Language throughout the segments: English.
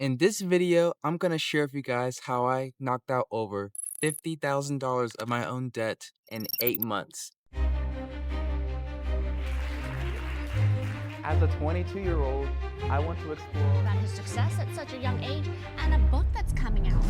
In this video, I'm gonna share with you guys how I knocked out over $50,000 of my own debt in 8 months. As a 22-year-old, I want to explore. About his success at such a young age and a book that's coming out.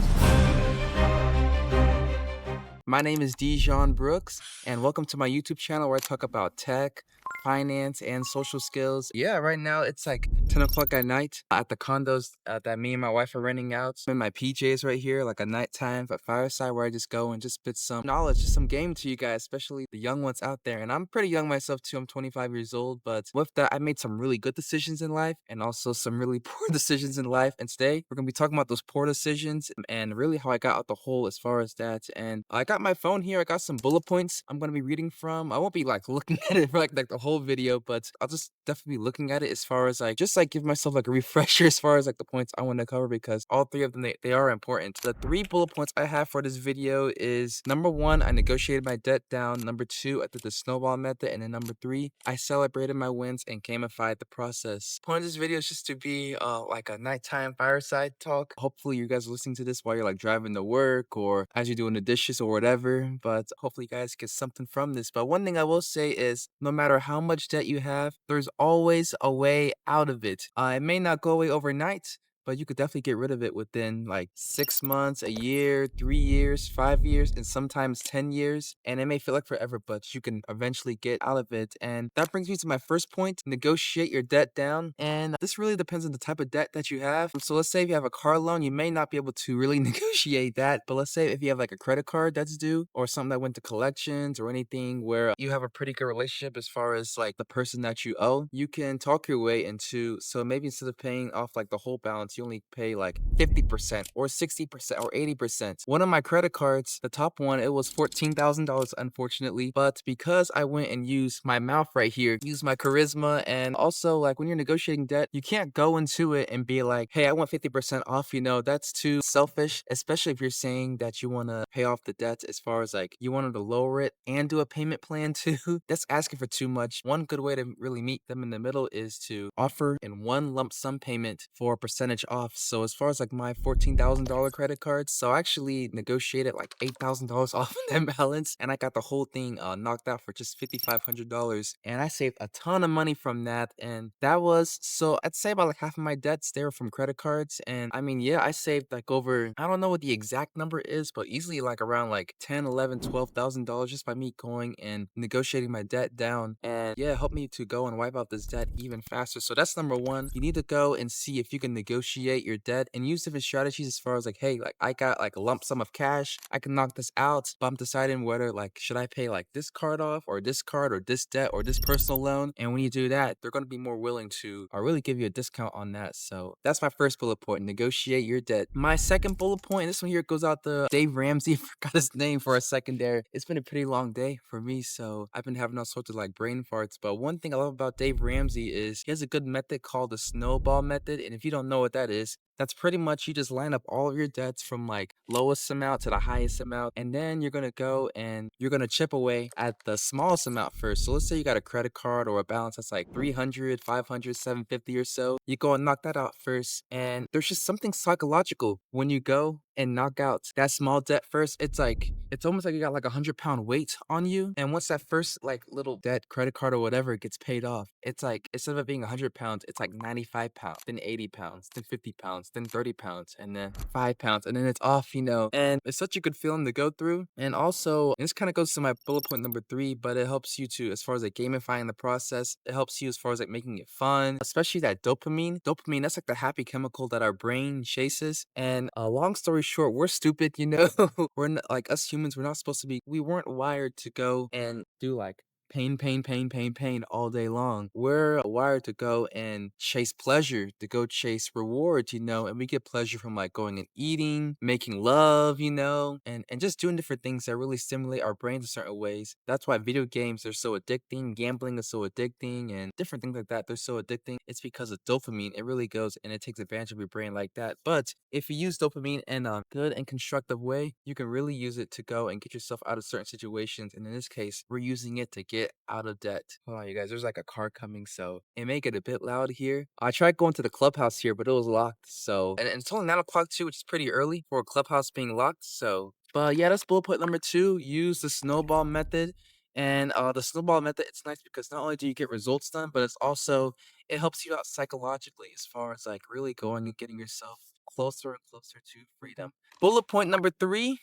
My name is Dejon Brooks, and welcome to my YouTube channel where I talk about tech, finance, and social skills. Yeah, right now it's like 10 o'clock at night at the condos that me and my wife are renting out. I'm in my PJs right here, like a nighttime fireside where I just go and just spit some knowledge, just some game to you guys, especially the young ones out there. And I'm pretty young myself too. I'm 25 years old, but with that, I made some really good decisions in life and also some really poor decisions in life. And today we're gonna be talking about those poor decisions and really how I got out the hole as far as that. And I got my phone here. I got some bullet points I'm gonna be reading from. I won't be like looking at it for like the whole video, but I'll just definitely be looking at it as far as like just like give myself like a refresher as far as like the points I want to cover because all three of them they are important. The three bullet points I have for this video is number one, I negotiated my debt down. Number two, I did the snowball method, and then number three, I celebrated my wins and gamified the process. Point of this video is just to be like a nighttime fireside talk. Hopefully you guys are listening to this while you're like driving to work or as you're doing the dishes or whatever, but hopefully you guys get something from this. But one thing I will say is no matter how much debt you have, there's always a way out of it. It may not go away overnight, but you could definitely get rid of it within like 6 months, a year, 3 years, 5 years, and sometimes 10 years. And it may feel like forever, but you can eventually get out of it. And that brings me to my first point, negotiate your debt down. And this really depends on the type of debt that you have. So let's say if you have a car loan, you may not be able to really negotiate that. But let's say if you have like a credit card that's due or something that went to collections or anything where you have a pretty good relationship as far as like the person that you owe, you can talk your way into, so maybe instead of paying off like the whole balance, you only pay like 50% or 60% or 80%. One of my credit cards, the top one, it was $14,000 unfortunately, but because I went and used my mouth right here, used my charisma, and also like when you're negotiating debt, you can't go into it and be like, hey, I want 50% off, that's too selfish, especially if you're saying that you want to pay off the debt as far as like you wanted to lower it and do a payment plan too. That's asking for too much. One good way to really meet them in the middle is to offer in one lump sum payment for a percentage off. So as far as like my $14,000 credit card, so I actually negotiated like $8,000 off of that balance, and I got the whole thing knocked out for just $5,500, and I saved a ton of money from that. And that was, so I'd say about like half of my debts there from credit cards. And I mean, yeah, I saved like over, I don't know what the exact number is, but easily like around like 10, 11, $12,000 just by me going and negotiating my debt down. And yeah, it helped me to go and wipe out this debt even faster. So that's number one. You need to go and see if you can negotiate your debt and use different strategies as far as like, hey, like I got like a lump sum of cash, I can knock this out, but I'm deciding whether like should I pay like this card off or this card or this debt or this personal loan. And when you do that, they're going to be more willing to really give you a discount on that. So that's my first bullet point, negotiate your debt. My second bullet point, this one here goes out to Dave Ramsey. Forgot his name for a second there. It's been a pretty long day for me, so I've been having all sorts of like brain farts. But one thing I love about Dave Ramsey is he has a good method called the snowball method. And if you don't know what that is, that's pretty much you just line up all of your debts from like lowest amount to the highest amount, and then you're gonna go and you're gonna chip away at the smallest amount first. So let's say you got a credit card or a balance that's like 300, 500, 750 or so. You go and knock that out first, and there's just something psychological when you go and knock out that small debt first. It's almost like you got like 100-pound weight on you, and once that first like little debt, credit card or whatever, gets paid off, it's like instead of it being 100 pounds, it's like 95 pounds, then 80 pounds, then 50 pounds, then 30 pounds, and then 5 pounds, and then it's off, and it's such a good feeling to go through. And also, this kind of goes to my bullet point number three, but it helps you to, as far as like gamifying the process, it helps you as far as like making it fun, especially that dopamine. That's like the happy chemical that our brain chases. And long story short, we're stupid. We're not, like us humans, we weren't wired to go and do like pain, pain, pain, pain, pain all day long. We're wired to go and chase pleasure, to go chase rewards, and we get pleasure from like going and eating, making love, and just doing different things that really stimulate our brains in certain ways. That's why video games are so addicting, gambling is so addicting, and different things like that, they're so addicting. It's because of dopamine. It really goes and it takes advantage of your brain like that. But if you use dopamine in a good and constructive way, you can really use it to go and get yourself out of certain situations. And in this case, we're using it to get get out of debt. Hold on, you guys. There's like a car coming, so it may get a bit loud here. I tried going to the clubhouse here, but it was locked. So, and it's only 9 o'clock too, which is pretty early for a clubhouse being locked. So, but yeah, that's bullet point number two. Use the snowball method. And the snowball method, it's nice because not only do you get results done, but it's also it helps you out psychologically as far as like really going and getting yourself closer and closer to freedom. Bullet point number three,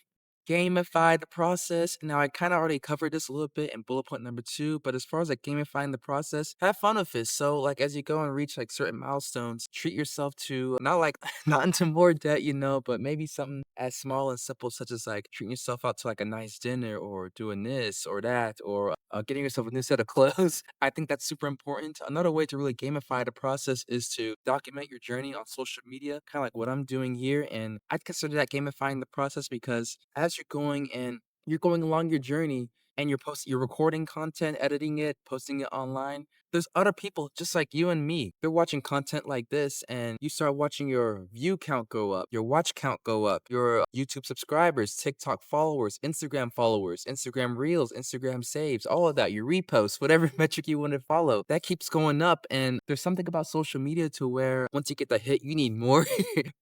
gamify the process. Now, I kind of already covered this a little bit in bullet point number two, but as far as like gamifying the process, have fun with it. So, like, as you go and reach like certain milestones, treat yourself to not like not into more debt, but maybe something as small and simple such as like treating yourself out to like a nice dinner or doing this or that or getting yourself a new set of clothes. I think that's super important. Another way to really gamify the process is to document your journey on social media, kind of like what I'm doing here. And I'd consider that gamifying the process because as you're going along your journey and you're recording content, editing it, posting it online. There's other people just like you and me. They're watching content like this, and you start watching your view count go up, your watch count go up, your YouTube subscribers, TikTok followers, Instagram Reels, Instagram saves, all of that, your reposts, whatever metric you want to follow. That keeps going up, and there's something about social media to where once you get the hit, you need more.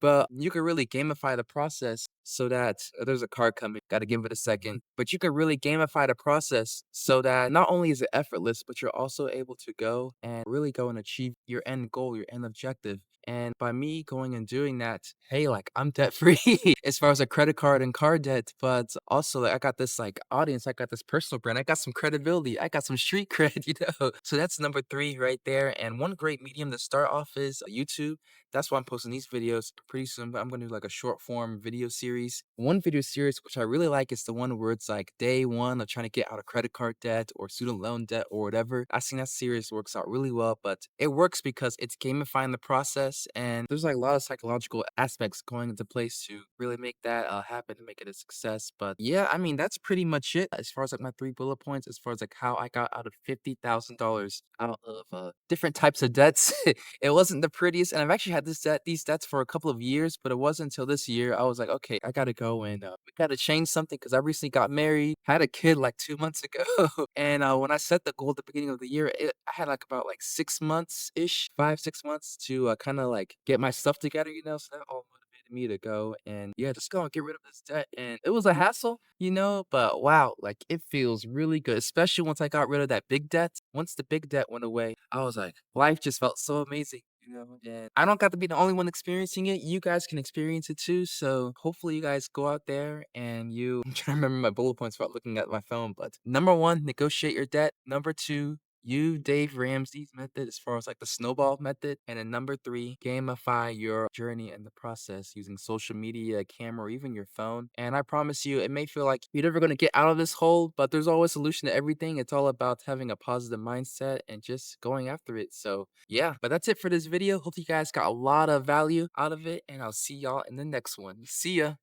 But you can really gamify the process so that there's a car coming. Got to give it a second. But you can really gamify the process so that not only is it effortless, but you're also able to go and really go and achieve your end goal, your end objective. And by me going and doing that, hey, like I'm debt free as far as a credit card and car debt, but also like, I got this like audience, I got this personal brand, I got some credibility, I got some street cred, So that's number three right there. And one great medium to start off is YouTube. That's why I'm posting these videos pretty soon. But I'm gonna do like a short form video series. One video series which I really like is the one where it's like day one of trying to get out of credit card debt or student loan debt or whatever. I think that series works out really well, but it works because it's gamifying the process and there's like a lot of psychological aspects going into place to really make that happen and make it a success. But yeah, I mean that's pretty much it as far as like my three bullet points, as far as like how I got out of $50,000 out of different types of debts. It wasn't the prettiest, and I've actually had these debts for a couple of years, but it wasn't until this year I was like, okay, I gotta go and we gotta change something because I recently got married, had a kid like 2 months ago, and when I set the goal at the beginning of the year, I had like about like 6 months ish, 5 6 months to kind of like get my stuff together, So that all motivated me to go and yeah, just go and get rid of this debt. And it was a hassle, but wow, like it feels really good, especially once I got rid of that big debt. Once the big debt went away, I was like, life just felt so amazing. And I don't got to be the only one experiencing it. You guys can experience it too. So hopefully you guys go out there and I'm trying to remember my bullet points without looking at my phone. But number one, negotiate your debt. Number two, you Dave Ramsey's method as far as like the snowball method. And then number three, gamify your journey and the process using social media, a camera, or even your phone. And I promise you, it may feel like you're never going to get out of this hole, but there's always a solution to everything. It's all about having a positive mindset and just going after it. So yeah, but that's it for this video. Hope you guys got a lot of value out of it, and I'll see y'all in the next one. See ya.